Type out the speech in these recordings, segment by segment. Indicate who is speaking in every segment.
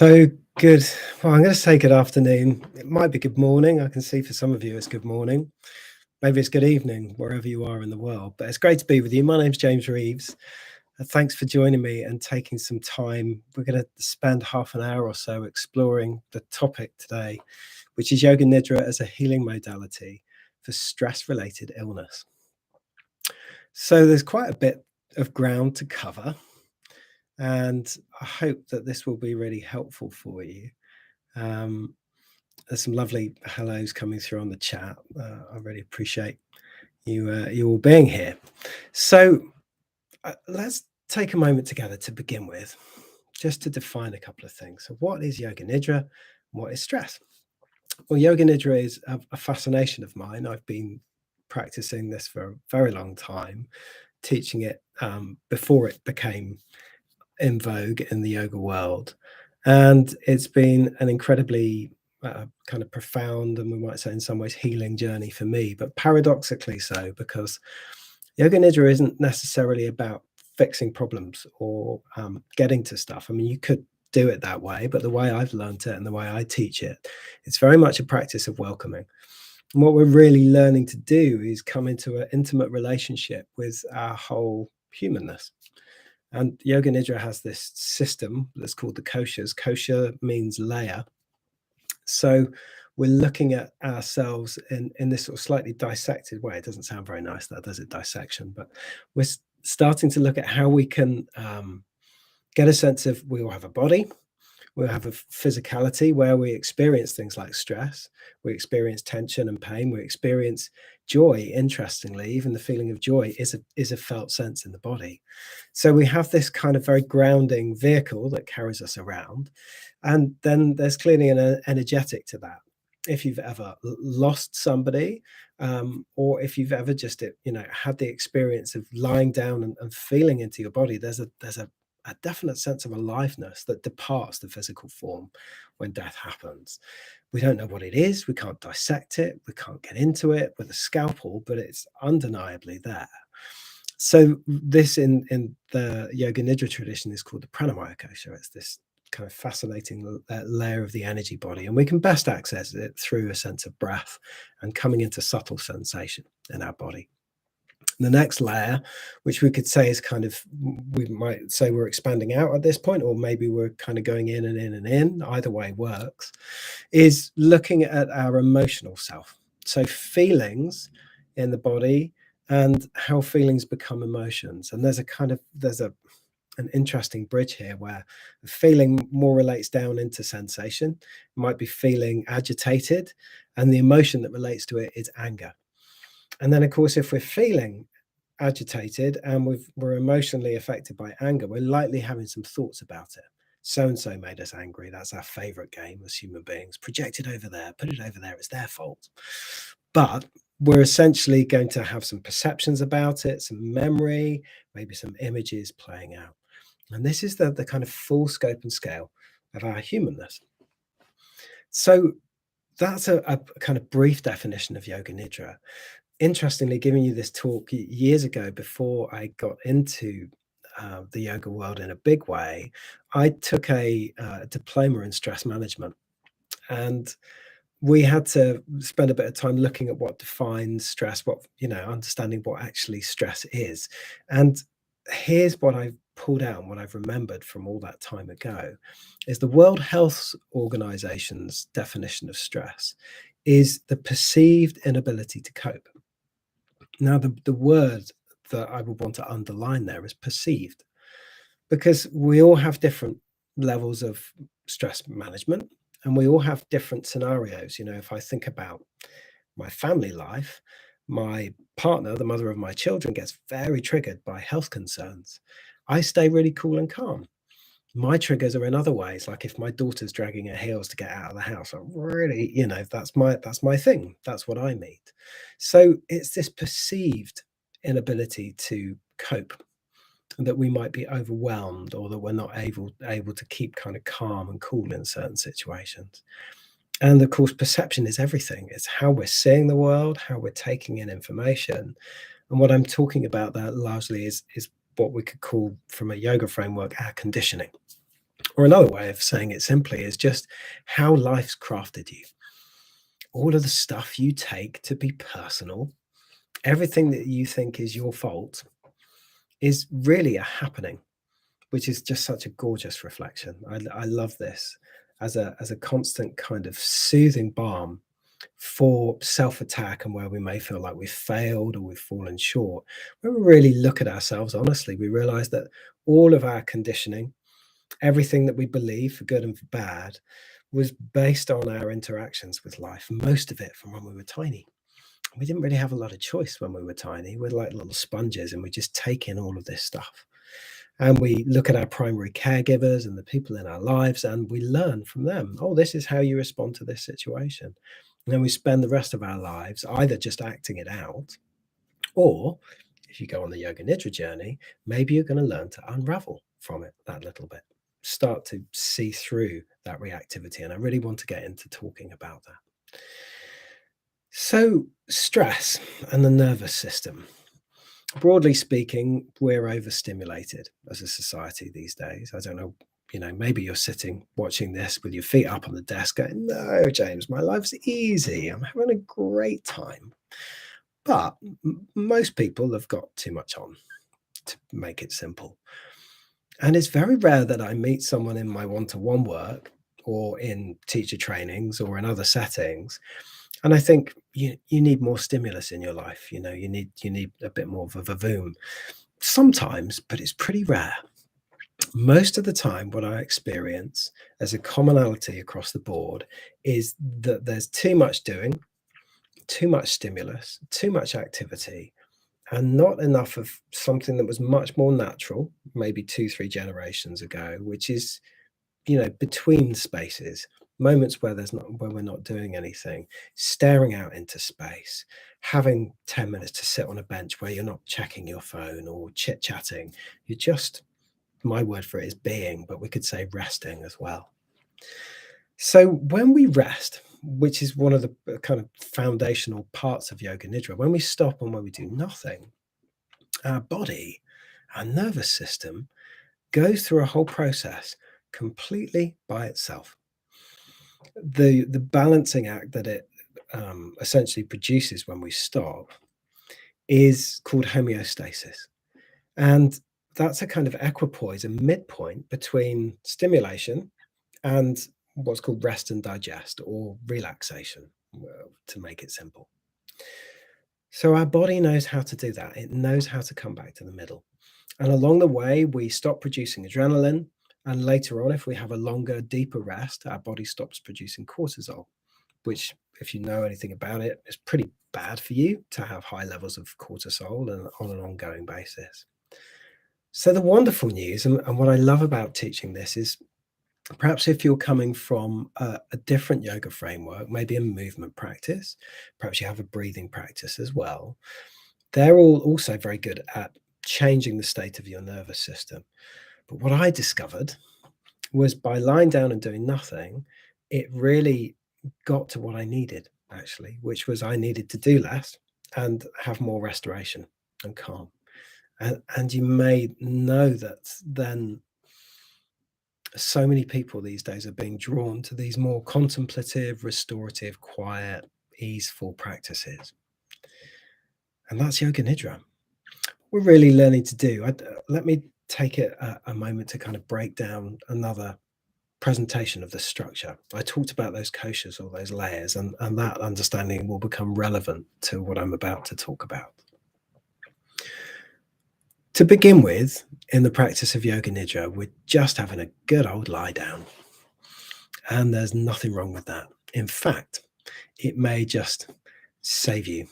Speaker 1: So good. Well, I'm going to say good afternoon. It might be good morning. I can see for some of you it's good morning. Maybe it's good evening, wherever you are in the world. But it's great to be with you. My name's James Reeves. Thanks for joining me and taking some time. We're going to spend half an hour or so exploring the topic today, which is Yoga Nidra as a healing modality for stress-related illness. So there's quite a bit of ground to cover, and I hope that this will be really helpful for you. There's some lovely hellos coming through on the chat. I really appreciate you all being here. So let's take a moment together to begin with, just to define a couple of things. So what is Yoga Nidra and what is stress? Well, Yoga Nidra is a fascination of mine. I've been practicing this for a very long time, teaching it before it became in vogue in the yoga world. And it's been an incredibly kind of profound, and we might say in some ways healing journey for me, but paradoxically so, because Yoga Nidra isn't necessarily about fixing problems or getting to stuff. I mean, you could do it that way, but the way I've learned it and the way I teach it, it's very much a practice of welcoming. And what we're really learning to do is come into an intimate relationship with our whole humanness. And Yoga Nidra has this system that's called the koshas. Kosha means layer. So we're looking at ourselves in this sort of slightly dissected way. It doesn't sound very nice, that does it, dissection, but we're starting to look at how we can get a sense of we all have a body, we'll have a physicality where we experience things like stress, we experience tension and pain, we experience joy. Interestingly, even the feeling of joy is a felt sense in the body. So we have this kind of very grounding vehicle that carries us around. And then there's clearly an energetic to that. If you've ever lost somebody, or if you've ever just had the experience of lying down and feeling into your body, there's a definite sense of aliveness that departs the physical form when death happens. We don't know what it is, we can't dissect it, we can't get into it with a scalpel, but it's undeniably there. So this in the Yoga Nidra tradition is called the pranamaya kosha. It's this kind of fascinating layer of the energy body, and we can best access it through a sense of breath and coming into subtle sensation in our body. The next layer, which we could say is kind of, we might say we're expanding out at this point, or maybe we're kind of going in and in and in, either way works, is looking at our emotional self. So feelings in the body and how feelings become emotions. And there's an interesting bridge here where feeling more relates down into sensation. It might be feeling agitated, and the emotion that relates to it is anger. And then, of course, if we're feeling agitated and we're emotionally affected by anger, we're likely having some thoughts about it. So and so made us angry. That's our favorite game as human beings. Project it over there, put it over there. It's their fault. But we're essentially going to have some perceptions about it, some memory, maybe some images playing out. And this is the kind of full scope and scale of our humanness. So that's a kind of brief definition of Yoga Nidra. Interestingly, giving you this talk years ago, before I got into the yoga world in a big way, I took a diploma in stress management, and we had to spend a bit of time looking at what defines stress, understanding what actually stress is. And here's what I've pulled out and what I've remembered from all that time ago is the World Health Organization's definition of stress is the perceived inability to cope. Now, the word that I would want to underline there is perceived, because we all have different levels of stress management and we all have different scenarios. If I think about my family life, my partner, the mother of my children, gets very triggered by health concerns. I stay really cool and calm. My triggers are in other ways, like if my daughter's dragging her heels to get out of the house, I really, that's my thing. That's what I need. So it's this perceived inability to cope, that we might be overwhelmed, or that we're not able to keep kind of calm and cool in certain situations. And of course, perception is everything. It's how we're seeing the world, how we're taking in information. And what I'm talking about there largely is what we could call, from a yoga framework, our conditioning. Or another way of saying it simply is just how life's crafted you. All of the stuff you take to be personal, everything that you think is your fault, is really a happening, which is just such a gorgeous reflection. I love this as a constant kind of soothing balm for self-attack and where we may feel like we've failed or we've fallen short. When we really look at ourselves honestly, we realize that all of our conditioning, everything that we believe for good and for bad, was based on our interactions with life, most of it from when we were tiny. We didn't really have a lot of choice when we were tiny. We're like little sponges and we just take in all of this stuff. And we look at our primary caregivers and the people in our lives and we learn from them. Oh, this is how you respond to this situation. And then we spend the rest of our lives either just acting it out, or if you go on the Yoga Nidra journey, maybe you're going to learn to unravel from it that little bit, start to see through that reactivity. And I really want to get into talking about that. So, stress and the nervous system. Broadly speaking, we're overstimulated as a society these days. I don't know, maybe you're sitting watching this with your feet up on the desk going, no, James, my life's easy. I'm having a great time. But most people have got too much on, to make it simple. And it's very rare that I meet someone in my one-to-one work or in teacher trainings or in other settings, and I think you need more stimulus in your life. You need a bit more of a vavoom sometimes, but it's pretty rare. Most of the time, what I experience as a commonality across the board is that there's too much doing, too much stimulus, too much activity, and not enough of something that was much more natural, maybe 2, 3 generations ago, which is between spaces, moments where we're not doing anything, staring out into space, having 10 minutes to sit on a bench where you're not checking your phone or chit-chatting. You're just, my word for it is being, but we could say resting as well. So when we rest, which is one of the kind of foundational parts of Yoga Nidra, when we stop and when we do nothing, our body, our nervous system goes through a whole process completely by itself. The balancing act that it essentially produces when we stop is called homeostasis. And that's a kind of equipoise, a midpoint between stimulation and what's called rest and digest, or relaxation, to make it simple. So our body knows how to do that. It knows how to come back to the middle. And along the way, we stop producing adrenaline. And later on, if we have a longer, deeper rest, our body stops producing cortisol, which, if you know anything about it, is pretty bad for you to have high levels of cortisol and on an ongoing basis. So the wonderful news, and what I love about teaching this, is perhaps if you're coming from a different yoga framework, maybe a movement practice, perhaps you have a breathing practice as well, they're all also very good at changing the state of your nervous system. But what I discovered was by lying down and doing nothing, it really got to what I needed, actually, which was I needed to do less and have more restoration and calm. And you may know that then so many people these days are being drawn to these more contemplative, restorative, quiet, easeful practices. And that's Yoga Nidra. We're really learning to do. Let me take a moment to kind of break down another presentation of the structure. I talked about those koshas or those layers, and that understanding will become relevant to what I'm about to talk about. To begin with, in the practice of Yoga Nidra, we're just having a good old lie down. And there's nothing wrong with that. In fact, it may just save you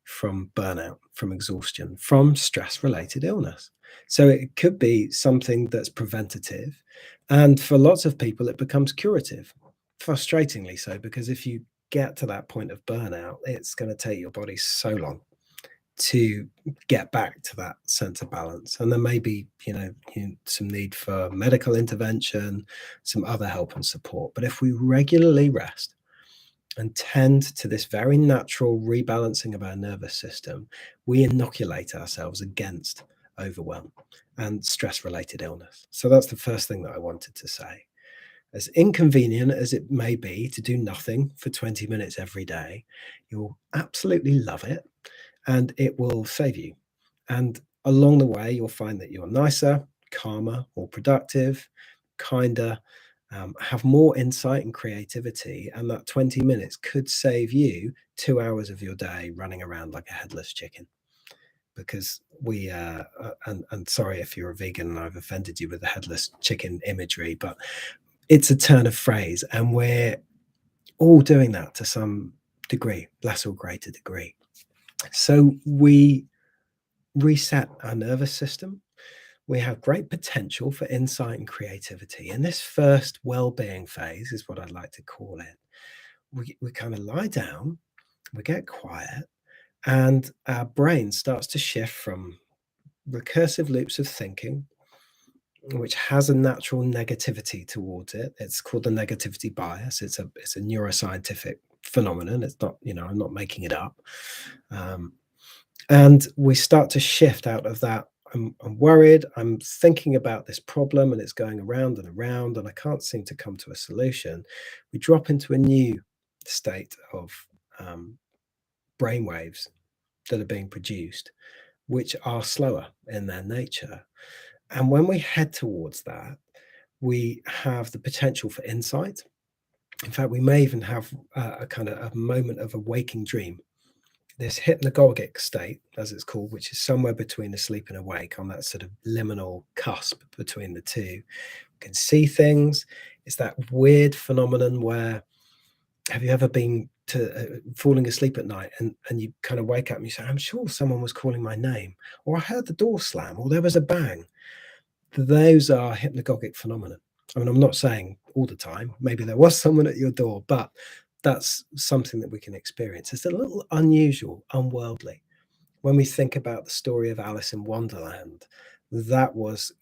Speaker 1: from burnout, from exhaustion, from stress-related illness. So it could be something that's preventative. And for lots of people, it becomes curative, frustratingly so, because if you get to that point of burnout, it's going to take your body so long to get back to that sense of balance. And there may be, some need for medical intervention, some other help and support. But if we regularly rest and tend to this very natural rebalancing of our nervous system, we inoculate ourselves against overwhelm. and stress-related illness. So that's the first thing that I wanted to say. As inconvenient as it may be to do nothing for 20 minutes every day, you'll absolutely love it and it will save you. And along the way, you'll find that you're nicer, calmer, more productive, kinder, have more insight and creativity. And that 20 minutes could save you 2 hours of your day running around like a headless chicken. Because and sorry if you're a vegan and I've offended you with the headless chicken imagery, but it's a turn of phrase, and we're all doing that to some degree, less or greater degree. So we reset our nervous system. We have great potential for insight and creativity. In this first well-being phase, is what I'd like to call it. We kind of lie down, we get quiet, and our brain starts to shift from recursive loops of thinking, which has a natural negativity towards it. It's called the negativity bias. It's a neuroscientific phenomenon. It's not, I'm not making it up. And we start to shift out of that. I'm worried. I'm thinking about this problem and it's going around and around, and I can't seem to come to a solution. We drop into a new state of brain waves that are being produced, which are slower in their nature. And when we head towards that, we have the potential for insight. In fact, we may even have a kind of a moment of a waking dream, this hypnagogic state, as it's called, which is somewhere between asleep and awake, on that sort of liminal cusp between the two. You can see things. It's that weird phenomenon where, have you ever been to falling asleep at night and you kind of wake up and you say, I'm sure someone was calling my name, or I heard the door slam, or there was a bang. Those are hypnagogic phenomena. I mean, I'm not saying all the time, maybe there was someone at your door, but that's something that we can experience. It's a little unusual, unworldly. When we think about the story of Alice in Wonderland, that was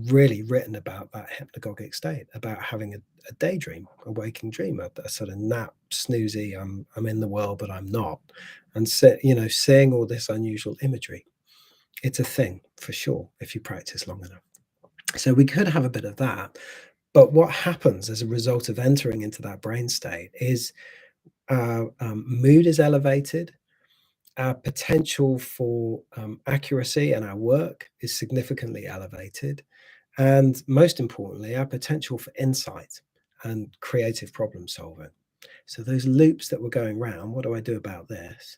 Speaker 1: really written about that hypnagogic state, about having a daydream, a waking dream, a sort of nap, snoozy, I'm in the world, but I'm not. And seeing all this unusual imagery. It's a thing for sure if you practice long enough. So we could have a bit of that. But what happens as a result of entering into that brain state is our mood is elevated, our potential for accuracy and our work is significantly elevated. And most importantly, our potential for insight and creative problem solving. So those loops that were going round, what do I do about this?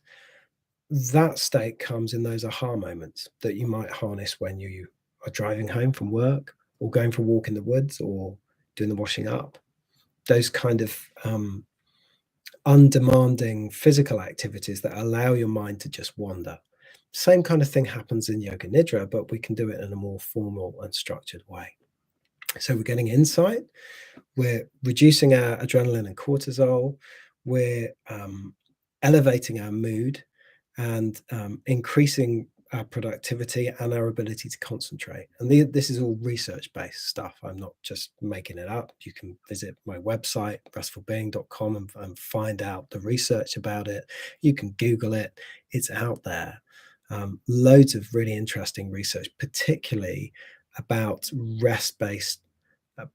Speaker 1: That state comes in those aha moments that you might harness when you are driving home from work, or going for a walk in the woods, or doing the washing up. Those kind of undemanding physical activities that allow your mind to just wander. Same kind of thing happens in Yoga Nidra, but we can do it in a more formal and structured way. So we're getting insight, we're reducing our adrenaline and cortisol, we're elevating our mood, and increasing our productivity and our ability to concentrate. And this is all research-based stuff. I'm not just making it up. You can visit my website, restfulbeing.com, and find out the research about it. You can Google it. It's out there. Loads of really interesting research, particularly about rest-based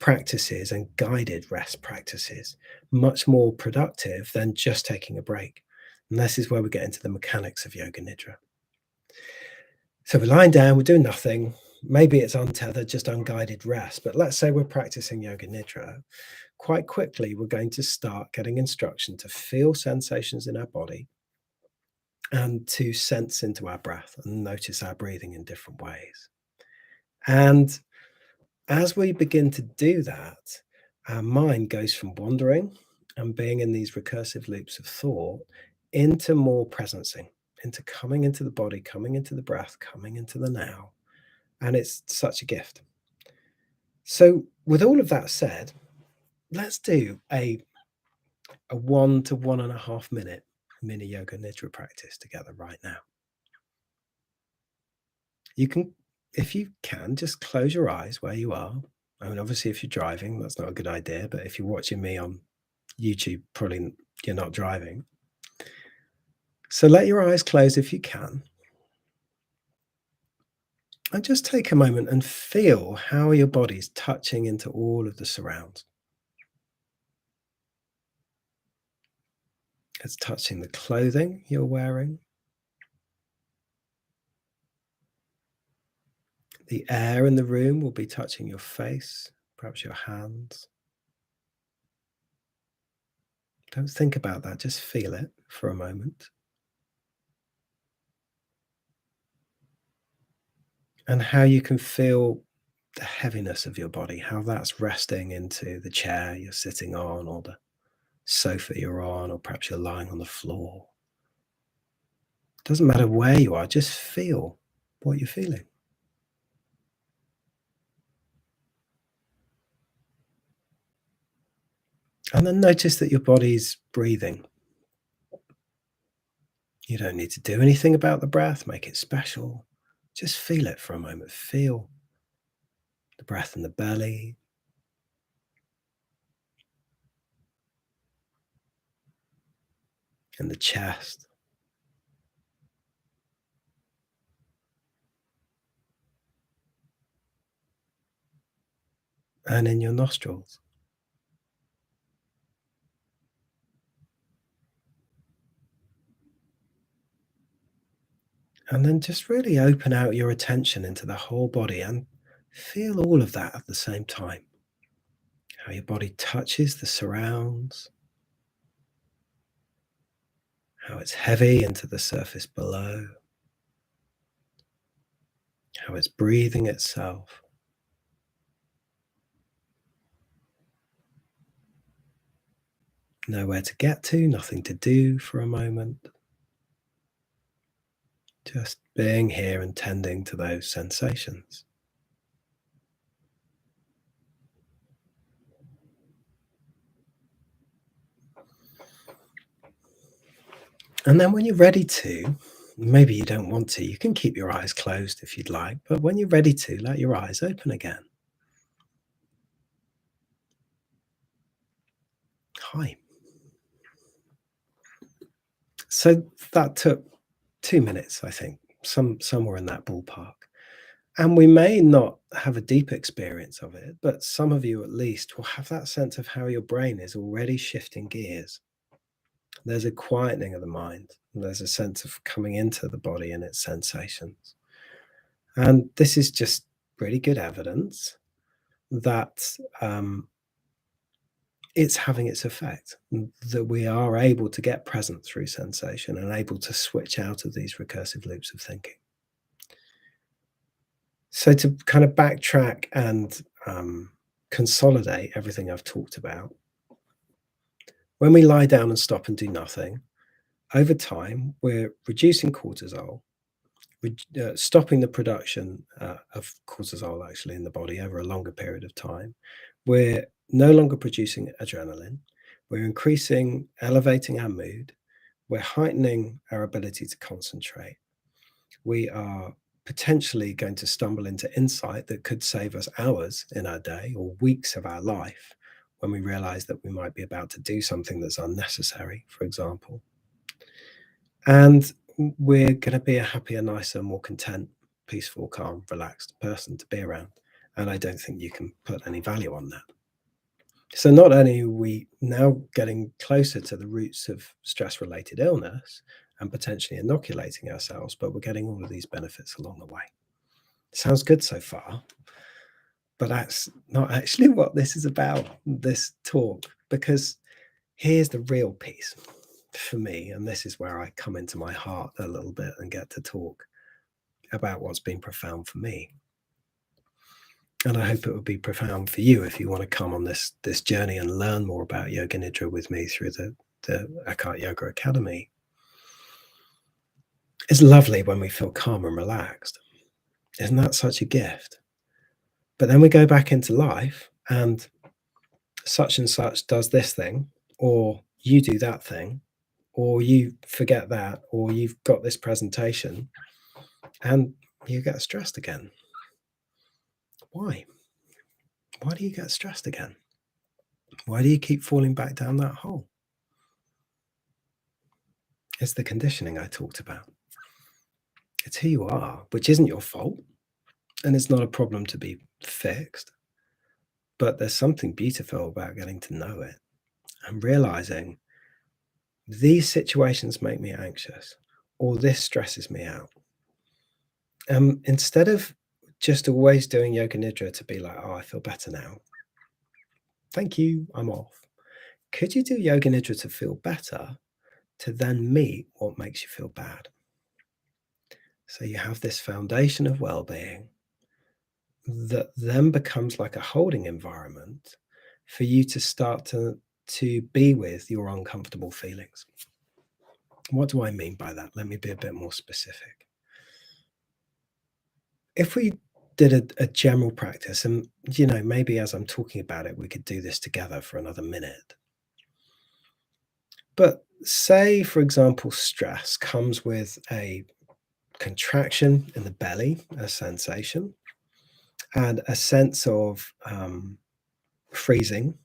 Speaker 1: practices and guided rest practices, much more productive than just taking a break. And this is where we get into the mechanics of Yoga Nidra. So we're lying down, we're doing nothing. Maybe it's untethered, just unguided rest. But let's say we're practicing Yoga Nidra. Quite quickly, we're going to start getting instruction to feel sensations in our body and to sense into our breath and notice our breathing in different ways. And as we begin to do that, our mind goes from wandering and being in these recursive loops of thought into more presencing, into coming into the body, coming into the breath, coming into the now. And it's such a gift. So, with all of that said, let's do a 1 to 1.5 minute mini Yoga Nidra practice together right now. You can, if you can, just close your eyes where you are. I mean, obviously, if you're driving, that's not a good idea. But if you're watching me on YouTube, probably you're not driving. So let your eyes close if you can. And just take a moment and feel how your body's touching into all of the surrounds. It's touching the clothing you're wearing, the air in the room will be touching your face, perhaps your hands. Don't think about that, just feel it for a moment. And how you can feel the heaviness of your body, how that's resting into the chair you're sitting on, or the sofa you're on, or perhaps you're lying on the floor. Doesn't matter where you are, just feel what you're feeling. And then notice that your body's breathing. You don't need to do anything about the breath, make it special. Just feel it for a moment. Feel the breath in the belly, in the chest, and in your nostrils. And then just really open out your attention into the whole body and feel all of that at the same time. How your body touches the surrounds, how it's heavy into the surface below, how it's breathing itself. Nowhere to get to, nothing to do for a moment. Just being here and tending to those sensations. And then when you're ready to, maybe you don't want to, you can keep your eyes closed if you'd like, but when you're ready to, let your eyes open again. Hi. So that took 2 minutes, I think, somewhere in that ballpark. And we may not have a deep experience of it, but some of you at least will have that sense of how your brain is already shifting gears. There's a quietening of the mind, and there's a sense of coming into the body and its sensations. And this is just really good evidence that it's having its effect, that we are able to get present through sensation and able to switch out of these recursive loops of thinking. So, to kind of backtrack and consolidate everything I've talked about, when we lie down and stop and do nothing, over time, we're reducing cortisol, stopping the production of cortisol actually in the body over a longer period of time. We're no longer producing adrenaline. We're increasing, elevating our mood. We're heightening our ability to concentrate. We are potentially going to stumble into insight that could save us hours in our day or weeks of our life when we realize that we might be about to do something that's unnecessary, for example. And we're going to be a happier, nicer, more content, peaceful, calm, relaxed person to be around. And I don't think you can put any value on that. So not only are we now getting closer to the roots of stress-related illness and potentially inoculating ourselves, but we're getting all of these benefits along the way. Sounds good so far, but that's not actually what this is about, this talk, because here's the real piece for me, and this is where I come into my heart a little bit and get to talk about what's been profound for me. And I hope it would be profound for you if you want to come on this journey and learn more about Yoga Nidra with me through the Eckhart Yoga Academy. It's lovely when we feel calm and relaxed. Isn't that such a gift? But then we go back into life and such does this thing, or you do that thing, or you forget that, or you've got this presentation and you get stressed again. Why? Why do you get stressed again? Why do you keep falling back down that hole? It's the conditioning I talked about. It's who you are, which isn't your fault. And it's not a problem to be fixed, but there's something beautiful about getting to know it and realizing these situations make me anxious or this stresses me out. Instead of just always doing yoga nidra to be like, oh, I feel better now. Thank you, I'm off. Could you do yoga nidra to feel better, to then meet what makes you feel bad? So you have this foundation of well-being that then becomes like a holding environment for you to start to be with your uncomfortable feelings. What do I mean by that? Let me be a bit more specific. If we did a general practice, and maybe as I'm talking about it, we could do this together for another minute. But say, for example, stress comes with a contraction in the belly, a sensation, and a sense of freezing,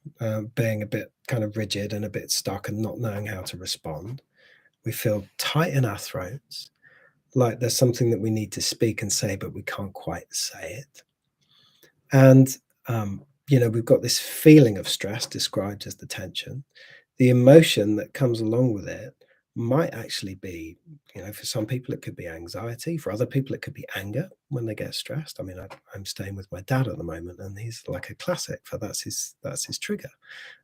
Speaker 1: being a bit kind of rigid and a bit stuck and not knowing how to respond. We feel tight in our throats, like there's something that we need to speak and say, but we can't quite say it. And, we've got this feeling of stress described as the tension. The emotion that comes along with it might actually be, for some people, it could be anxiety. For other people, it could be anger when they get stressed. I mean, I'm staying with my dad at the moment, and he's like a classic for that's his trigger.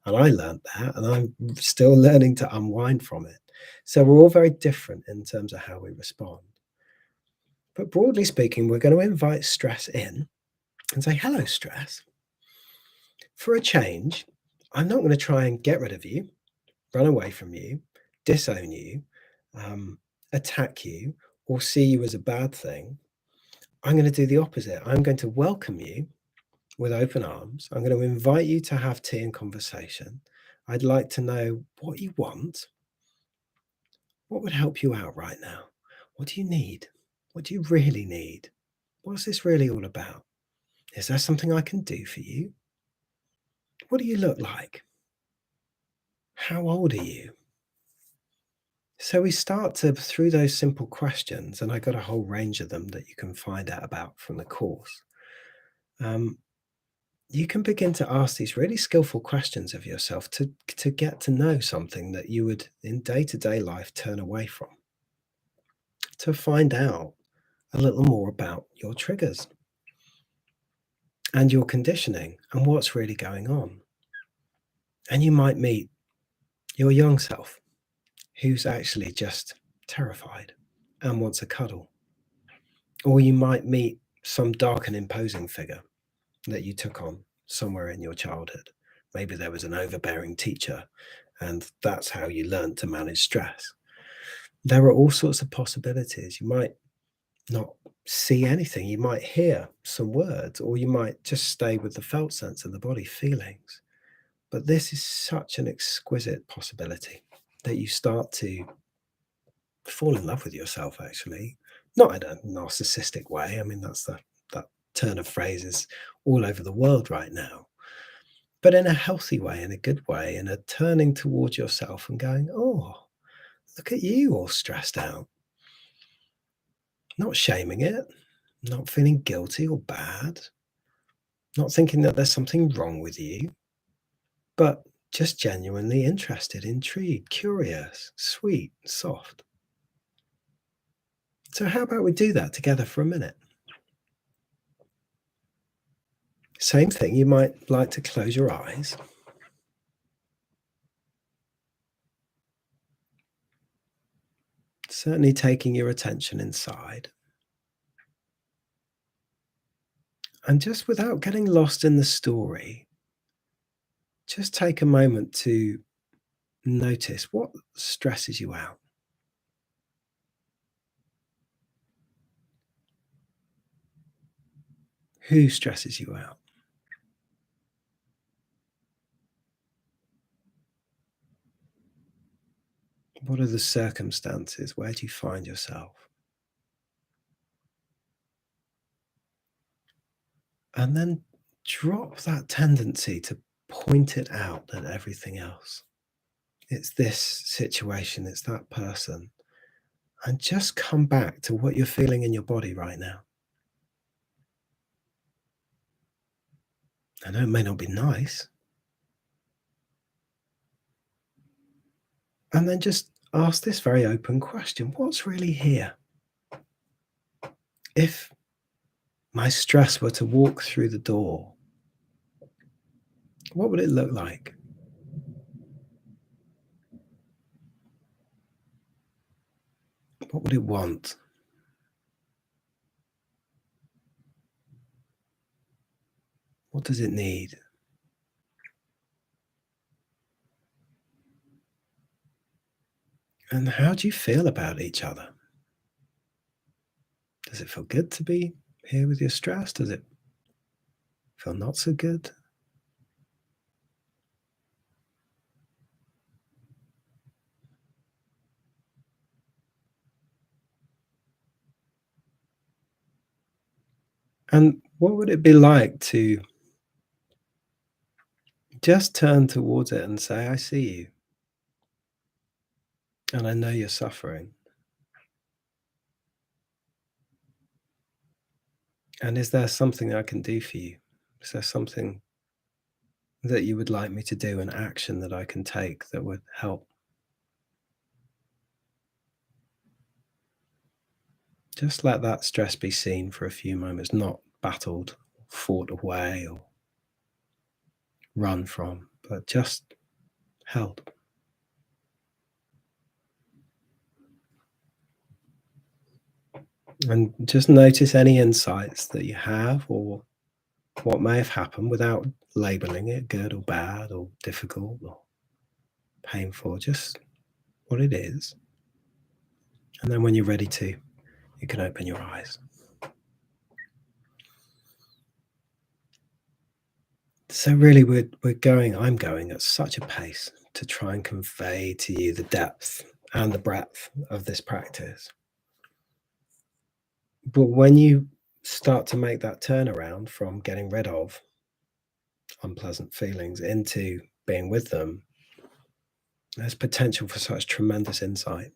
Speaker 1: And I learned that, and I'm still learning to unwind from it. So we're all very different in terms of how we respond. But broadly speaking, we're going to invite stress in and say, hello, stress. For a change, I'm not going to try and get rid of you, run away from you, disown you, attack you, or see you as a bad thing. I'm going to do the opposite. I'm going to welcome you with open arms. I'm going to invite you to have tea and conversation. I'd like to know what you want. What would help you out right now? What do you need? What do you really need? What's this really all about? Is there something I can do for you? What do you look like? How old are you? So we start to, through those simple questions, and I got a whole range of them that you can find out about from the course. You can begin to ask these really skillful questions of yourself to get to know something that you would in day-to-day life turn away from, to find out a little more about your triggers and your conditioning and what's really going on. And you might meet your young self who's actually just terrified and wants a cuddle. Or you might meet some dark and imposing figure that you took on somewhere in your childhood. Maybe there was an overbearing teacher, and that's how you learned to manage stress. There are all sorts of possibilities. You might not see anything. You might hear some words, or you might just stay with the felt sense of the body feelings. But this is such an exquisite possibility that you start to fall in love with yourself, actually. Not in a narcissistic way. I mean, that turn of phrase is all over the world right now. But in a healthy way, in a good way, in a turning towards yourself and going, oh, look at you all stressed out. Not shaming it, not feeling guilty or bad, not thinking that there's something wrong with you, but just genuinely interested, intrigued, curious, sweet, soft. So, how about we do that together for a minute? Same thing, you might like to close your eyes. Certainly taking your attention inside. And just without getting lost in the story, just take a moment to notice what stresses you out. Who stresses you out? What are the circumstances? Where do you find yourself? And then drop that tendency to point it out at everything else. It's this situation, it's that person. And just come back to what you're feeling in your body right now. I know it may not be nice. And then just ask this very open question: what's really here? If my stress were to walk through the door, what would it look like? What would it want? What does it need? And how do you feel about each other? Does it feel good to be here with your stress? Does it feel not so good? And what would it be like to just turn towards it and say, I see you, and I know you're suffering. And is there something I can do for you? Is there something that you would like me to do, an action that I can take that would help? Just let that stress be seen for a few moments, not battled, fought away, or run from, but just held. And just notice any insights that you have or what may have happened without labeling it good or bad or difficult or painful, just what it is. And then when you're ready to, you can open your eyes. So really I'm going at such a pace to try and convey to you the depth and the breadth of this practice. But when you start to make that turnaround from getting rid of unpleasant feelings into being with them, there's potential for such tremendous insight.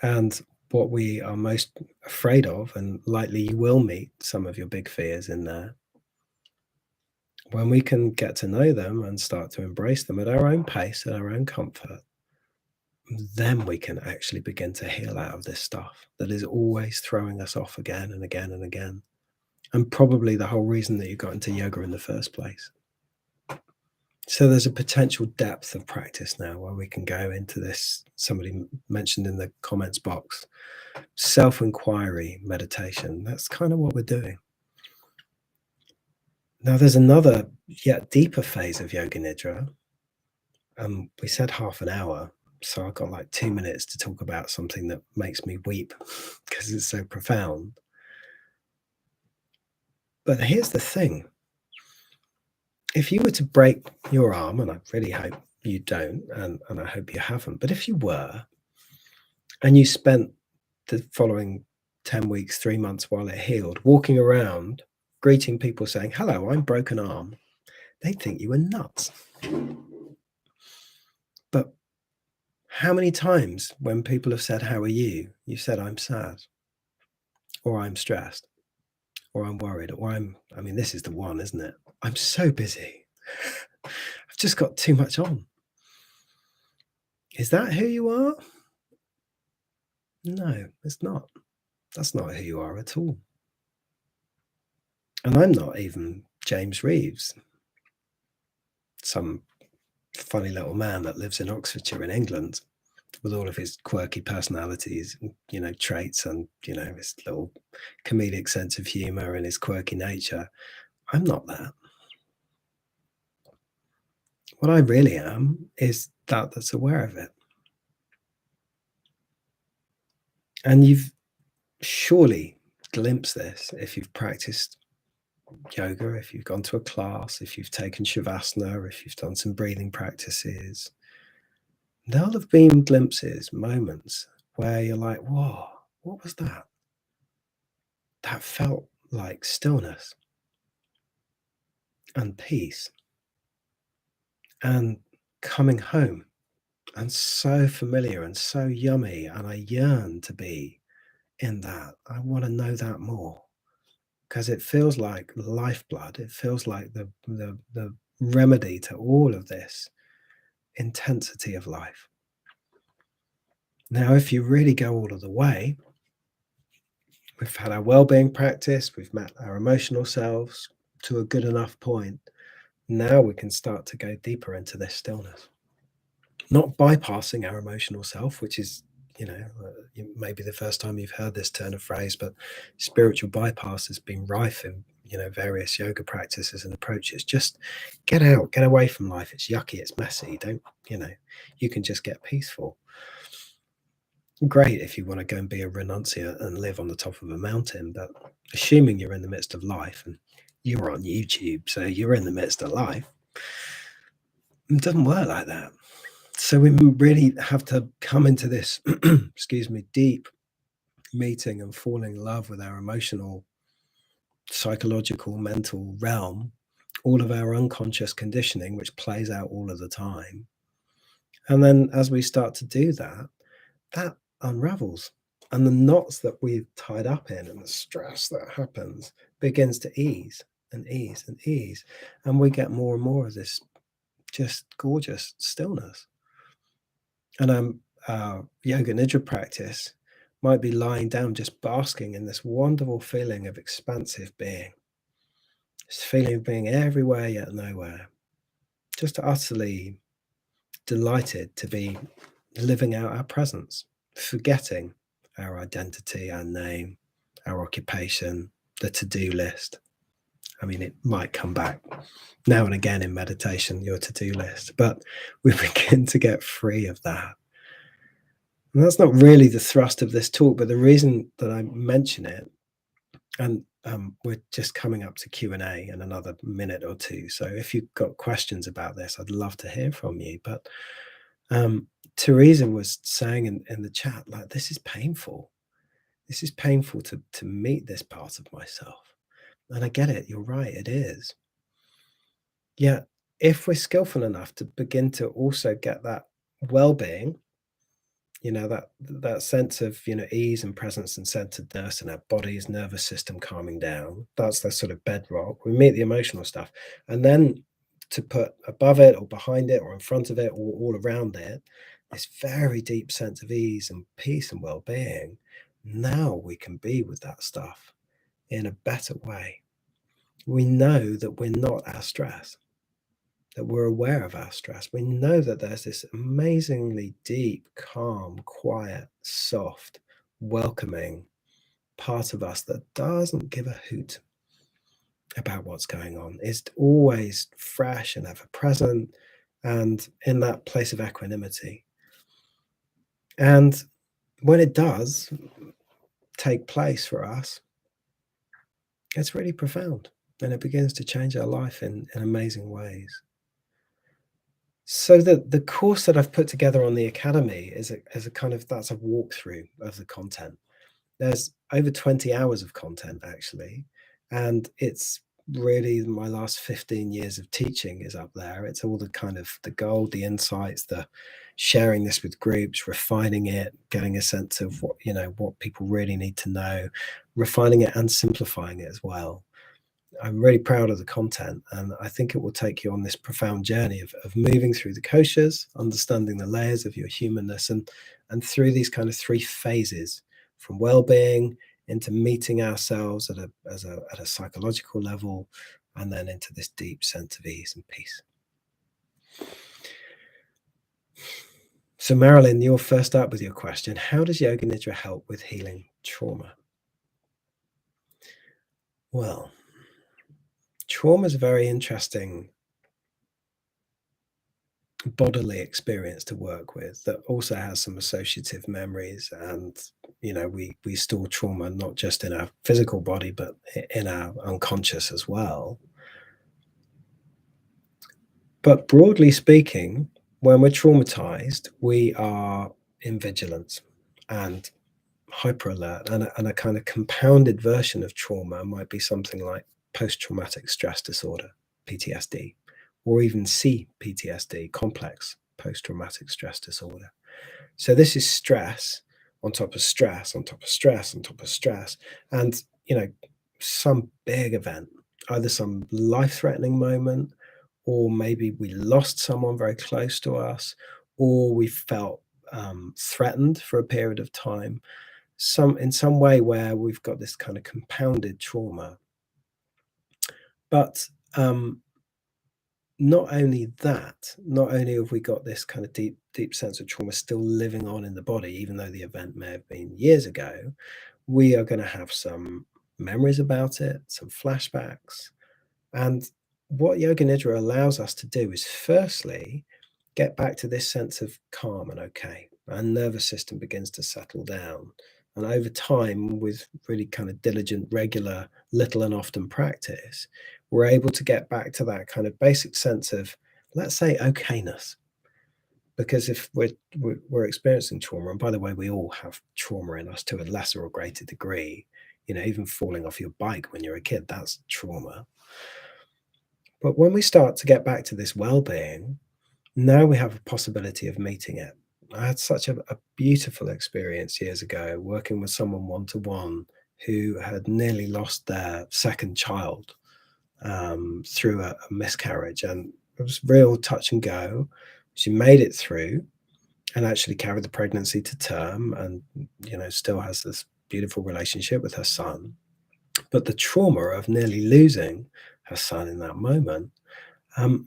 Speaker 1: And what we are most afraid of, and likely you will meet some of your big fears in there, when we can get to know them and start to embrace them at our own pace, at our own comfort, then we can actually begin to heal out of this stuff that is always throwing us off again and again and again. And probably the whole reason that you got into yoga in the first place. So there's a potential depth of practice now where we can go into this. Somebody mentioned in the comments box, self-enquiry meditation. That's kind of what we're doing. Now there's another yet deeper phase of Yoga Nidra. We said half an hour, so I've got like 2 minutes to talk about something that makes me weep because it's so profound. But here's the thing. If you were to break your arm, and I really hope you don't, and I hope you haven't, but if you were, and you spent the following 10 weeks, 3 months while it healed, walking around, greeting people saying, hello, I'm broken arm, they'd think you were nuts. But how many times when people have said, how are you? You said, I'm sad, or I'm stressed, or I'm worried, or I mean, this is the one, isn't it? I'm so busy. I've just got too much on. Is that who you are? No, it's not. That's not who you are at all. And I'm not even James Reeves, some funny little man that lives in Oxfordshire in England with all of his quirky personalities, traits, and, his little comedic sense of humor and his quirky nature. I'm not that. What I really am is that's aware of it. And you've surely glimpsed this if you've practiced yoga, if you've gone to a class, if you've taken shavasana, if you've done some breathing practices. There'll have been glimpses, moments where you're like, whoa, what was that? That felt like stillness and peace and coming home, and so familiar and so yummy. And I yearn to be in that. I want to know that more. because it feels like lifeblood. It feels like the remedy to all of this intensity of life. Now, if you really go all of the way, we've had our well-being practice, we've met our emotional selves to a good enough point. Now we can start to go deeper into this stillness, not bypassing our emotional self, which is, maybe the first time you've heard this turn of phrase, but spiritual bypass has been rife in, various yoga practices and approaches. Just get out, get away from life. It's yucky, it's messy. Don't, you can just get peaceful. Great if you want to go and be a renunciate and live on the top of a mountain, but assuming you're in the midst of life and you're on YouTube, so you're in the midst of life, it doesn't work like that. So we really have to come into this, excuse me, deep meeting and falling in love with our emotional, psychological, mental realm, all of our unconscious conditioning, which plays out all of the time. And then as we start to do that, that unravels. And the knots that we've tied up in and the stress that happens begins to ease and ease and ease. And we get more and more of this just gorgeous stillness. And Yoga Nidra practice might be lying down, just basking in this wonderful feeling of expansive being, this feeling of being everywhere yet nowhere, just utterly delighted to be living out our presence, forgetting our identity, our name, our occupation, the to-do list. I mean, it might come back now and again in meditation, your to-do list, but we begin to get free of that. And that's not really the thrust of this talk, but the reason that I mention it, and we're just coming up to Q&A in another minute or two. So if you've got questions about this, I'd love to hear from you. But Teresa was saying in the chat, like, this is painful. This is painful to meet this part of myself. And I get it. You're right. It is. Yet, if we're skillful enough to begin to also get that well-being, that sense of, ease and presence and centeredness and our body's nervous system calming down, that's the sort of bedrock. We meet the emotional stuff. And then to put above it or behind it or in front of it or all around it, this very deep sense of ease and peace and well-being. Now we can be with that stuff in a better way. We know that we're not our stress, that we're aware of our stress. We know that there's this amazingly deep, calm, quiet, soft, welcoming part of us that doesn't give a hoot about what's going on. It's always fresh and ever present and in that place of equanimity. And when it does take place for us, it's really profound and it begins to change our life in amazing ways. So the course that I've put together on the Academy is a kind of, that's a walkthrough of the content. There's over 20 hours of content actually, and it's really my last 15 years of teaching is up there. It's all the kind of the gold, the insights, the sharing this with groups, refining it, getting a sense of what people really need to know, refining it and simplifying it as well. I'm really proud of the content, and I think it will take you on this profound journey of moving through the koshas, understanding the layers of your humanness, and through these kind of three phases, from well-being into meeting ourselves at a psychological level, and then into this deep sense of ease and peace. So Marilyn, you're first up with your question. How does Yoga Nidra help with healing trauma? Well, trauma is a very interesting bodily experience to work with that also has some associative memories, and we store trauma not just in our physical body but in our unconscious as well. But broadly speaking, when we're traumatized, we are in vigilance and hyper alert, and a kind of compounded version of trauma might be something like post-traumatic stress disorder, PTSD, or even CPTSD, complex post-traumatic stress disorder. So this is stress on top of stress on top of stress on top of stress. And some big event, either some life-threatening moment, or maybe we lost someone very close to us, or we felt threatened for a period of time, in some way where we've got this kind of compounded trauma. But not only that, not only have we got this kind of deep sense of trauma still living on in the body, even though the event may have been years ago, we are going to have some memories about it, some flashbacks. And what Yoga Nidra allows us to do is firstly get back to this sense of calm and okay. Our nervous system begins to settle down. And over time, with really kind of diligent, regular, little and often practice, we're able to get back to that kind of basic sense of, let's say, okayness. Because if we're experiencing trauma, and by the way, we all have trauma in us to a lesser or greater degree, even falling off your bike when you're a kid, that's trauma. But when we start to get back to this well-being, now we have a possibility of meeting it. I had such a beautiful experience years ago working with someone one-to-one who had nearly lost their second child through a miscarriage, and it was real touch and go. She made it through and actually carried the pregnancy to term, and still has this beautiful relationship with her son. But the trauma of nearly losing her son in that moment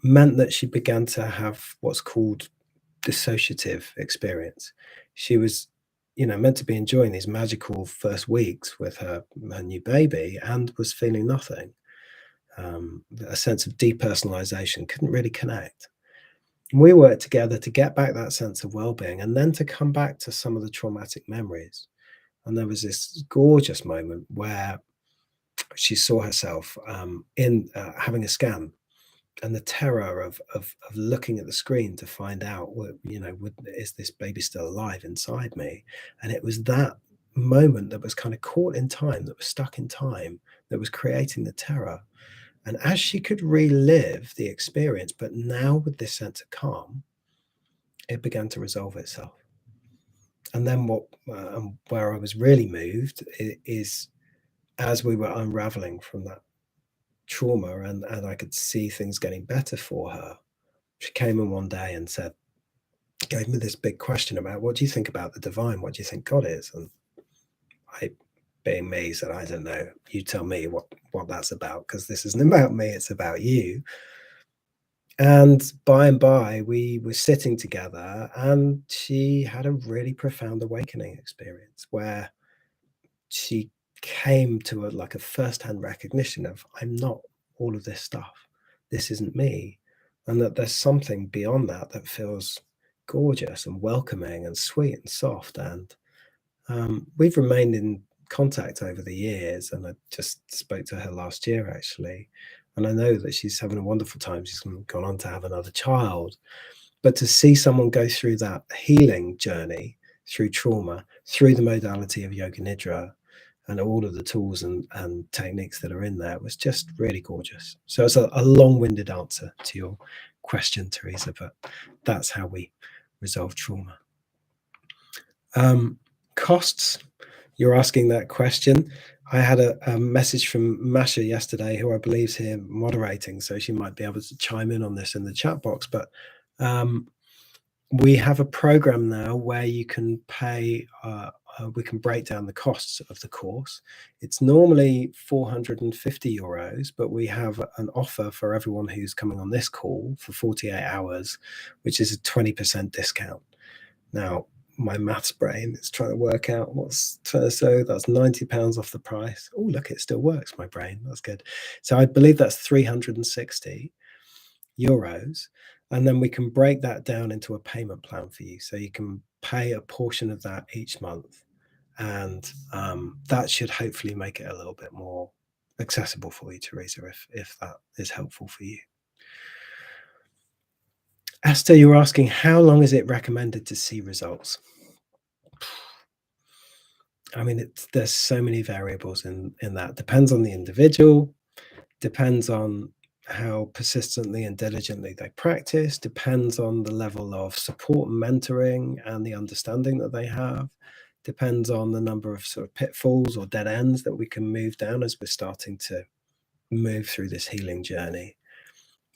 Speaker 1: meant that she began to have what's called dissociative experience. She was, meant to be enjoying these magical first weeks with her new baby and was feeling nothing. A sense of depersonalization, couldn't really connect. We worked together to get back that sense of well-being and then to come back to some of the traumatic memories. And there was this gorgeous moment where she saw herself in having a scan, and the terror of looking at the screen to find out is this baby still alive inside me? And it was that moment that was kind of caught in time, that was stuck in time, that was creating the terror. And as she could relive the experience, but now with this sense of calm, it began to resolve itself. And then where I was really moved is as we were unraveling from that trauma, and I could see things getting better for her, she came in one day and gave me this big question about, what do you think about the divine? What do you think God is? And I, being me, said, I don't know. You tell me what that's about, because this isn't about me, it's about you. And by, we were sitting together, and she had a really profound awakening experience where she came to like a first-hand recognition of, I'm not all of this stuff. This isn't me. And that there's something beyond that that feels gorgeous and welcoming and sweet and soft. And we've remained in contact over the years. And I just spoke to her last year, actually. And I know that she's having a wonderful time. She's gone on to have another child. But to see someone go through that healing journey through trauma, through the modality of Yoga Nidra, and all of the tools and techniques that are in there, was just really gorgeous. So it's a long-winded answer to your question, Teresa, but that's how we resolve trauma. Costs, you're asking that question. I had a message from Masha yesterday, who I believe is here moderating, so she might be able to chime in on this in the chat box. But we have a program now where you can pay, we can break down the costs of the course. It's normally 450 euros, but we have an offer for everyone who's coming on this call for 48 hours, which is a 20% discount. Now, my maths brain is trying to work out so that's £90 off the price. Oh, look, it still works, my brain. That's good. So I believe that's 360 euros. And then we can break that down into a payment plan for you. So you can pay a portion of that each month. And that should hopefully make it a little bit more accessible for you, Teresa, if that is helpful for you. Esther, you're asking, how long is it recommended to see results? I mean, there's so many variables in that. Depends on the individual, depends on how persistently and diligently they practice, depends on the level of support and mentoring and the understanding that they have, depends on the number of sort of pitfalls or dead ends that we can move down as we're starting to move through this healing journey.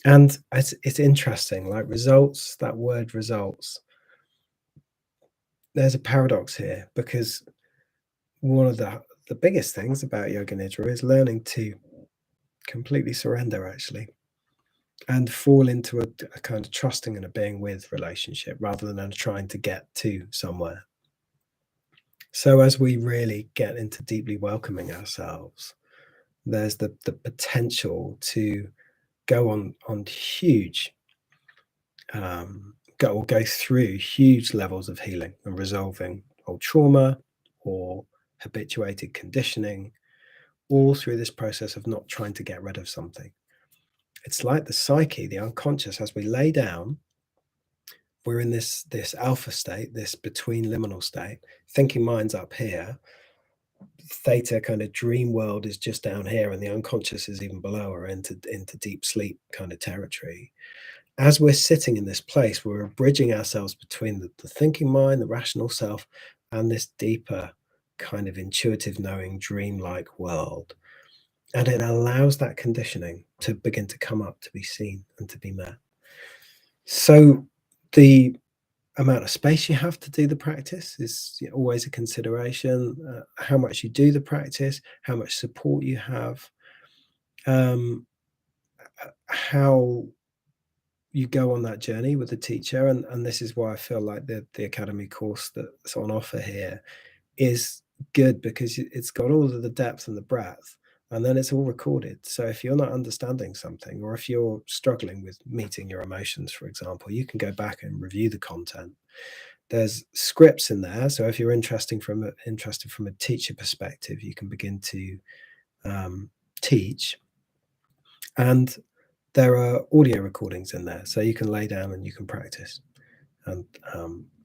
Speaker 1: And it's interesting, like results, that word results, there's a paradox here, because one of the biggest things about Yoga Nidra is learning to completely surrender, actually, and fall into a kind of trusting and a being with relationship rather than trying to get to somewhere. So as we really get into deeply welcoming ourselves, there's the potential to go on huge go through huge levels of healing and resolving old trauma or habituated conditioning, all through this process of not trying to get rid of something. It's like the psyche, the unconscious, as we lay down, we're in this alpha state, this between liminal state. Thinking mind's up here, theta kind of dream world is just down here, and the unconscious is even below or into deep sleep kind of territory. As we're sitting in this place, we're bridging ourselves between the thinking mind, the rational self, and this deeper kind of intuitive knowing dreamlike world. And it allows that conditioning to begin to come up, to be seen and to be met. So the amount of space you have to do the practice is always a consideration. How much you do the practice, how much support you have, how you go on that journey with the teacher. And this is why I feel like the academy course that's on offer here is good, because it's got all of the depth and the breadth, and then it's all recorded. So if you're not understanding something, or if you're struggling with meeting your emotions, for example, you can go back and review the content. There's scripts in there, so if you're interested from a teacher perspective, you can begin to teach. And there are audio recordings in there, so you can lay down and you can practice and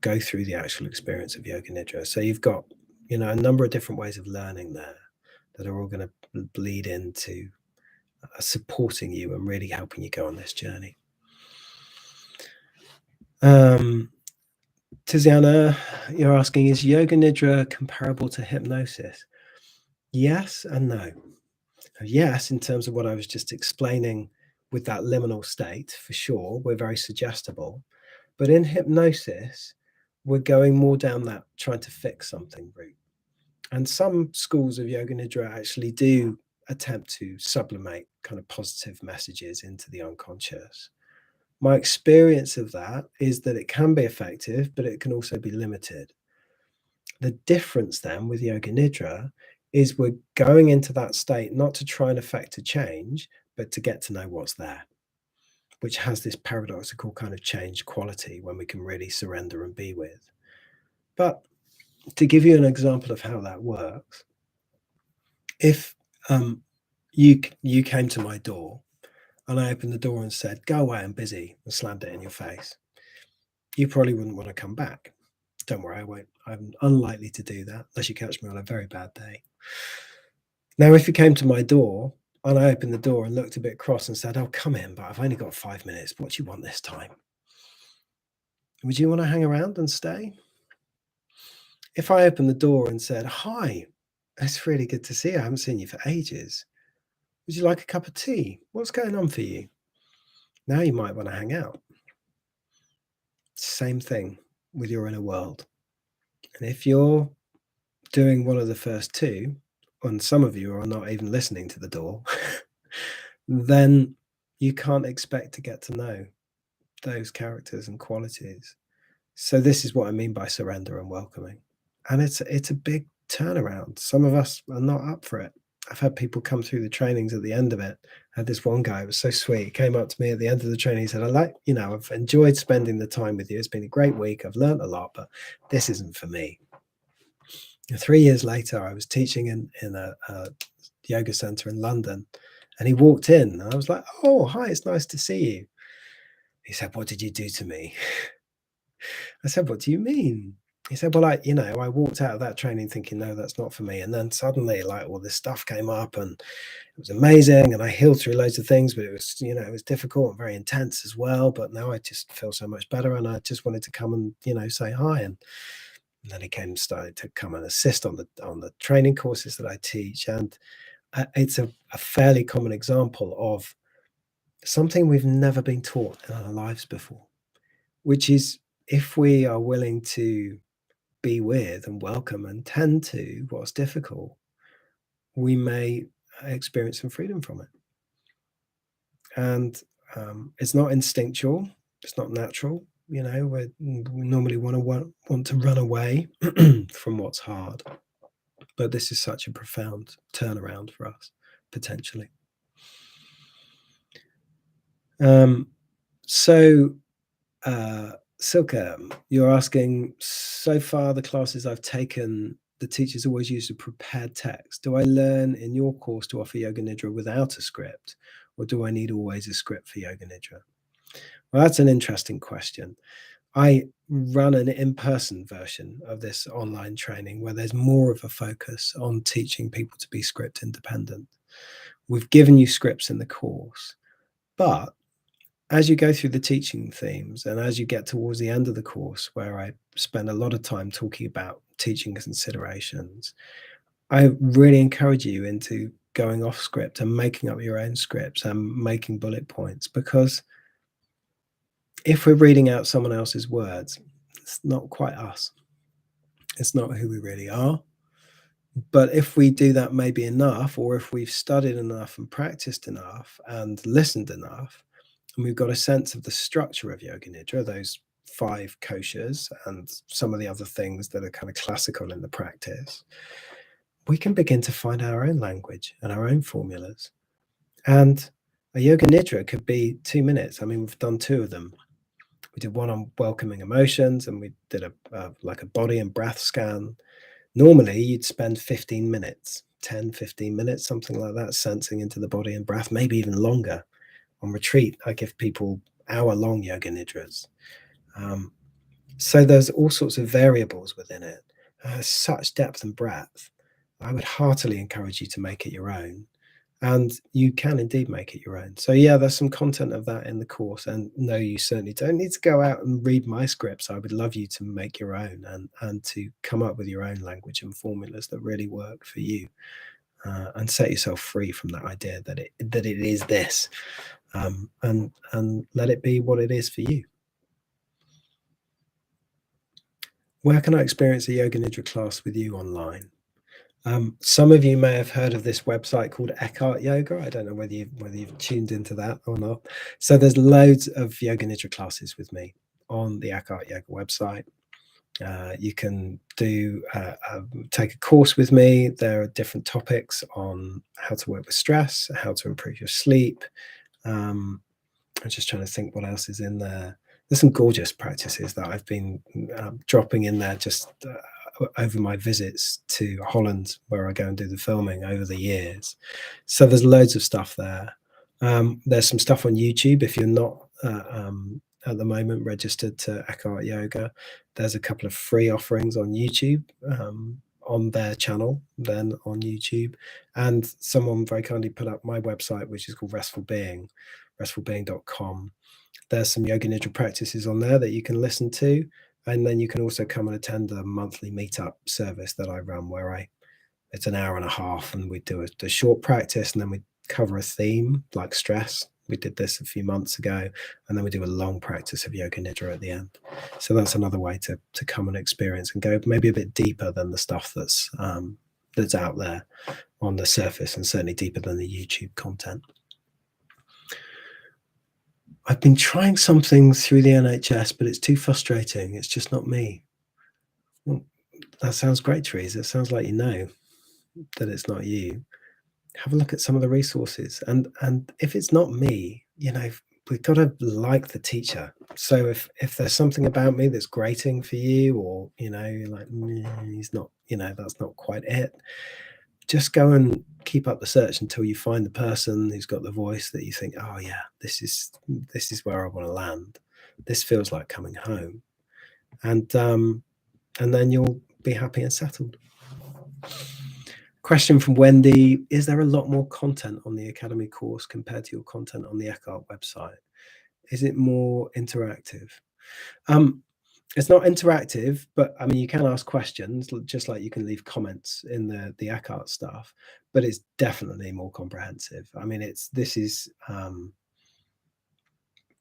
Speaker 1: go through the actual experience of Yoga Nidra. So you've got, a number of different ways of learning there that are all going to bleed into supporting you and really helping you go on this journey. Tiziana, you're asking, is Yoga Nidra comparable to hypnosis? Yes and no. Yes, in terms of what I was just explaining with that liminal state, for sure, we're very suggestible. But in hypnosis, we're going more down that trying to fix something route. And some schools of Yoga Nidra actually do attempt to sublimate kind of positive messages into the unconscious. My experience of that is that it can be effective, but it can also be limited. The difference then with Yoga Nidra is we're going into that state not to try and affect a change, but to get to know what's there, which has this paradoxical kind of change quality when we can really surrender and be with. But to give you an example of how that works, if you came to my door and I opened the door and said, "Go away, I'm busy," and slammed it in your face, you probably wouldn't want to come back. Don't worry, I won't. I'm unlikely to do that unless you catch me on a very bad day. Now, if you came to my door and I opened the door and looked a bit cross and said, "Oh, come in, but I've only got 5 minutes. What do you want this time?" Would you want to hang around and stay? If I opened the door and said, "Hi, it's really good to see you. I haven't seen you for ages. Would you like a cup of tea? What's going on for you?" Now you might want to hang out. Same thing with your inner world. And if you're doing one of the first two, and some of you are not even listening to the door, then you can't expect to get to know those characters and qualities. So this is what I mean by surrender and welcoming. And it's a big turnaround. Some of us are not up for it. I've had people come through the trainings at the end of it. I had this one guy, it was so sweet. He came up to me at the end of the training. He said, I've enjoyed spending the time with you. It's been a great week. I've learned a lot, but this isn't for me. 3 years later, I was teaching in a yoga center in London, and he walked in and I was like, "Oh, hi, it's nice to see you." He said, "What did you do to me?" I said, "What do you mean?" He said, "Well, I walked out of that training thinking, no, that's not for me. And then suddenly, like, all this stuff came up and it was amazing. And I healed through loads of things, but it was, it was difficult and very intense as well. But now I just feel so much better. And I just wanted to come and, say hi." And And then he started to come and assist on the training courses that I teach. And it's a fairly common example of something we've never been taught in our lives before, which is, if we are willing to be with and welcome and tend to what's difficult, we may experience some freedom from it. And it's not instinctual, it's not natural. We normally want to run away from what's hard, but this is such a profound turnaround for us, potentially. So Silke, you're asking, so far the classes I've taken, the teachers always use a prepared text. Do I learn in your course to offer Yoga Nidra without a script, or do I need always a script for Yoga Nidra? Well, that's an interesting question. I run an in-person version of this online training where there's more of a focus on teaching people to be script independent. We've given you scripts in the course, but as you go through the teaching themes and as you get towards the end of the course, where I spend a lot of time talking about teaching considerations, I really encourage you into going off script and making up your own scripts and making bullet points, because if we're reading out someone else's words, it's not quite us. It's not who we really are. But if we do that maybe enough, or if we've studied enough and practiced enough and listened enough, and we've got a sense of the structure of Yoga Nidra, those 5 koshas and some of the other things that are kind of classical in the practice, we can begin to find our own language and our own formulas. And a Yoga Nidra could be 2 minutes. I mean, we've done 2 of them. We did one on welcoming emotions, and we did like a body and breath scan. Normally, you'd spend 15 minutes, 10, 15 minutes, something like that, sensing into the body and breath, maybe even longer. On retreat, I give people hour-long Yoga Nidras. So there's all sorts of variables within it. Such depth and breadth. I would heartily encourage you to make it your own. And you can indeed make it your own. So yeah, there's some content of that in the course. And no, you certainly don't need to go out and read my scripts. I would love you to make your own and to come up with your own language and formulas that really work for you, and set yourself free from that idea that it is this, and let it be what it is for you. Where can I experience a Yoga Nidra class with you online? Some of you may have heard of this website called Eckhart Yoga. I don't know whether you've tuned into that or not. So there's loads of Yoga Nidra classes with me on the Eckhart Yoga website. You can take a course with me. There are different topics on how to work with stress, how to improve your sleep. I'm just trying to think what else is in there. There's some gorgeous practices that I've been dropping in there just over my visits to Holland, where I go and do the filming over the years. So there's loads of stuff there. There's some stuff on YouTube. If you're not at the moment registered to Eckhart Yoga, there's a couple of free offerings on YouTube, on their channel, then on YouTube. And someone very kindly put up my website, which is called Restful Being, restfulbeing.com. There's some Yoga Nidra practices on there that you can listen to. And then you can also come and attend a monthly meetup service that I run, where it's an hour and a half, and we do a short practice, and then we cover a theme like stress. We did this a few months ago, and then we do a long practice of Yoga Nidra at the end. So that's another way to come and experience and go maybe a bit deeper than the stuff that's out there on the surface, and certainly deeper than the YouTube content. I've been trying something through the NHS, but it's too frustrating. It's just not me. Well, that sounds great, Teresa. It sounds like you know that it's not you. Have a look at some of the resources. And if it's not me, we've got to like the teacher. So if there's something about me that's grating for you, or, you're like, he's not, that's not quite it, just go and keep up the search until you find the person who's got the voice that you think, oh yeah, this is where I want to land. This feels like coming home. And then you'll be happy and settled. Question from Wendy: is there a lot more content on the Academy course compared to your content on the Eckhart website? Is it more interactive? It's not interactive, but I mean, you can ask questions, just like you can leave comments in the Eckhart stuff, but it's definitely more comprehensive. I mean, this is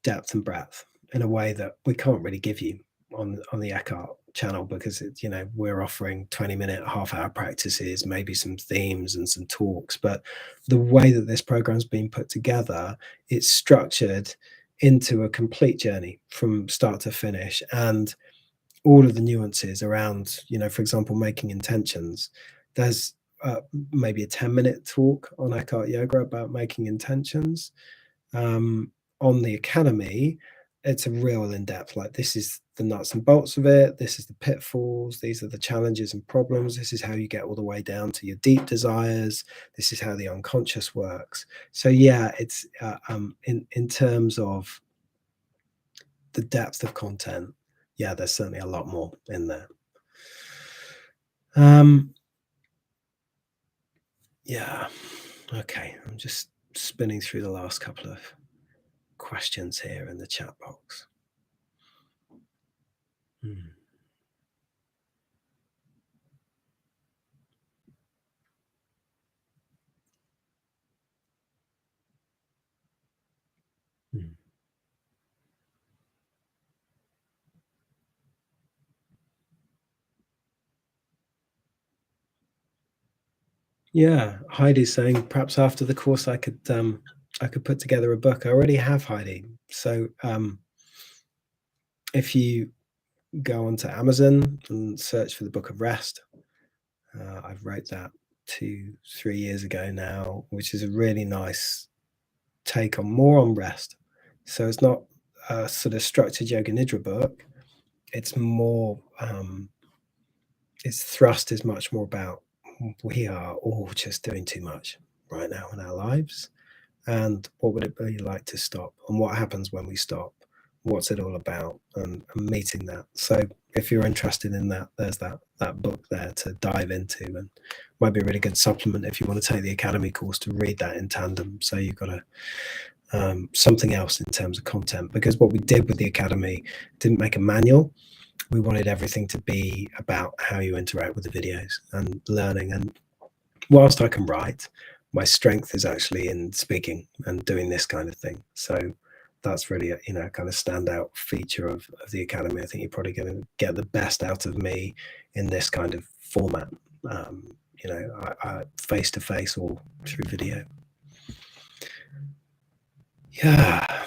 Speaker 1: depth and breadth in a way that we can't really give you on the Eckhart channel, because it's, we're offering 20-minute, half-hour practices, maybe some themes and some talks. But the way that this program's been put together, it's structured into a complete journey from start to finish, and all of the nuances around, for example, making intentions. There's maybe a 10-minute talk on Eckhart Yoga about making intentions. On the academy, it's a real in-depth, like, this is the nuts and bolts of it, this is the pitfalls, these are the challenges and problems, this is how you get all the way down to your deep desires, this is how the unconscious works. So yeah, it's in terms of the depth of content, yeah, there's certainly a lot more in there. Um, yeah, okay, I'm just spinning through the last couple of questions here in the chat box. Hmm. Hmm. Yeah, Heidi's saying perhaps after the course I could put together a book. I already have, Heidi. So if you go onto Amazon and search for the Book of Rest, I've wrote that 2-3 years ago now, which is a really nice take on more on rest. So it's not a sort of structured Yoga Nidra book. It's more its thrust is much more about, we are all just doing too much right now in our lives, and what would it be like to stop, and what happens when we stop, what's it all about, and meeting that. So if you're interested in that, there's that book there to dive into, and might be a really good supplement if you want to take the academy course, to read that in tandem, so you've got something else in terms of content. Because what we did with the academy, didn't make a manual, we wanted everything to be about how you interact with the videos and learning. And whilst I can write, my strength is actually in speaking and doing this kind of thing. So that's really a kind of standout feature of the academy. I think you're probably going to get the best out of me in this kind of format. Face to face or through video. Yeah.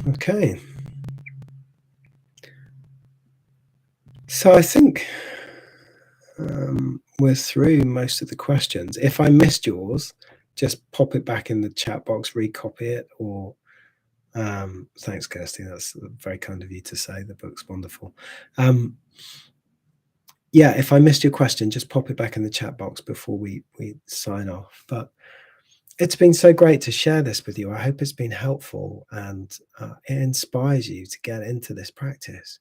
Speaker 1: Okay. So I think we're through most of the questions. If I missed yours, just pop it back in the chat box, recopy it, or thanks, Kirsty. That's very kind of you to say. The book's wonderful. Yeah, if I missed your question, just pop it back in the chat box before we sign off. But it's been so great to share this with you. I hope it's been helpful, and it inspires you to get into this practice.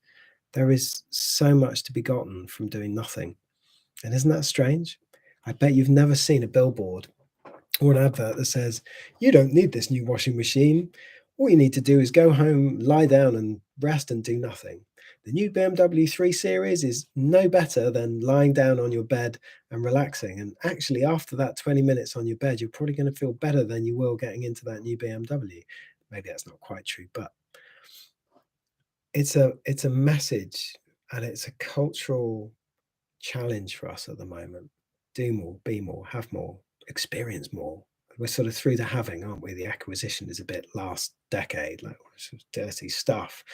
Speaker 1: There is so much to be gotten from doing nothing. And isn't that strange? I bet you've never seen a billboard or an advert that says, "You don't need this new washing machine. All you need to do is go home, lie down, and rest and do nothing." The new BMW 3 Series is no better than lying down on your bed and relaxing. And actually, after that 20 minutes on your bed, you're probably going to feel better than you will getting into that new BMW. Maybe that's not quite true, but it's a message, and it's a cultural challenge for us at the moment. Do more, be more, have more, experience more. We're sort of through the having, aren't we? The acquisition is a bit last decade, like sort of dirty stuff.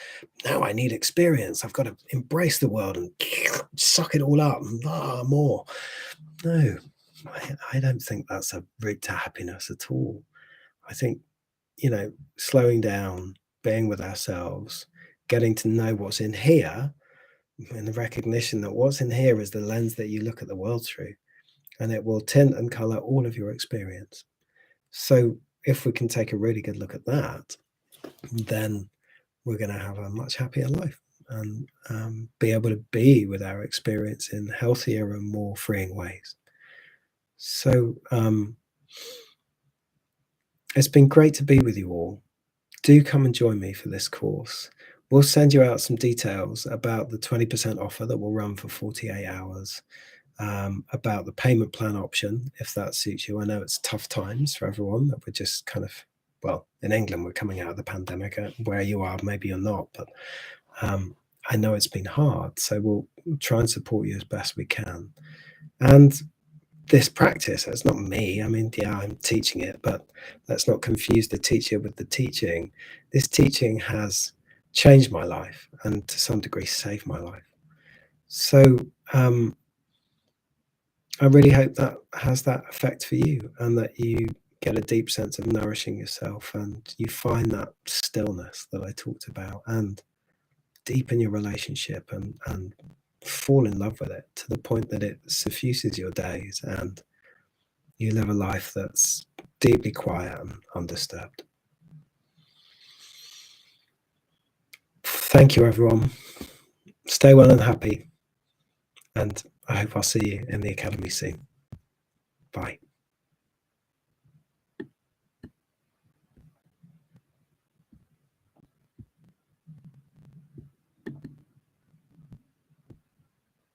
Speaker 1: Now I need experience. I've got to embrace the world and suck it all up and more. No, I don't think that's a route to happiness at all. I think, slowing down, being with ourselves, getting to know what's in here, and the recognition that what's in here is the lens that you look at the world through, and it will tint and color all of your experience. So if we can take a really good look at that, then we're going to have a much happier life, and be able to be with our experience in healthier and more freeing ways. So it's been great to be with you all. Do come and join me for this course. we'll send you out some details about the 20% offer that will run for 48 hours, about the payment plan option, if that suits you. I know it's tough times for everyone, that we're just kind of, well, in England, we're coming out of the pandemic. Where you are, maybe you're not, but I know it's been hard. So we'll try and support you as best we can. And this practice, it's not me. I mean, yeah, I'm teaching it, but let's not confuse the teacher with the teaching. This teaching has changed my life and to some degree saved my life. So I really hope that has that effect for you, and that you get a deep sense of nourishing yourself, and you find that stillness that I talked about, and deepen your relationship, and fall in love with it to the point that it suffuses your days, and you live a life that's deeply quiet and undisturbed. Thank you, everyone. Stay well and happy. And I hope I'll see you in the Academy soon. Bye.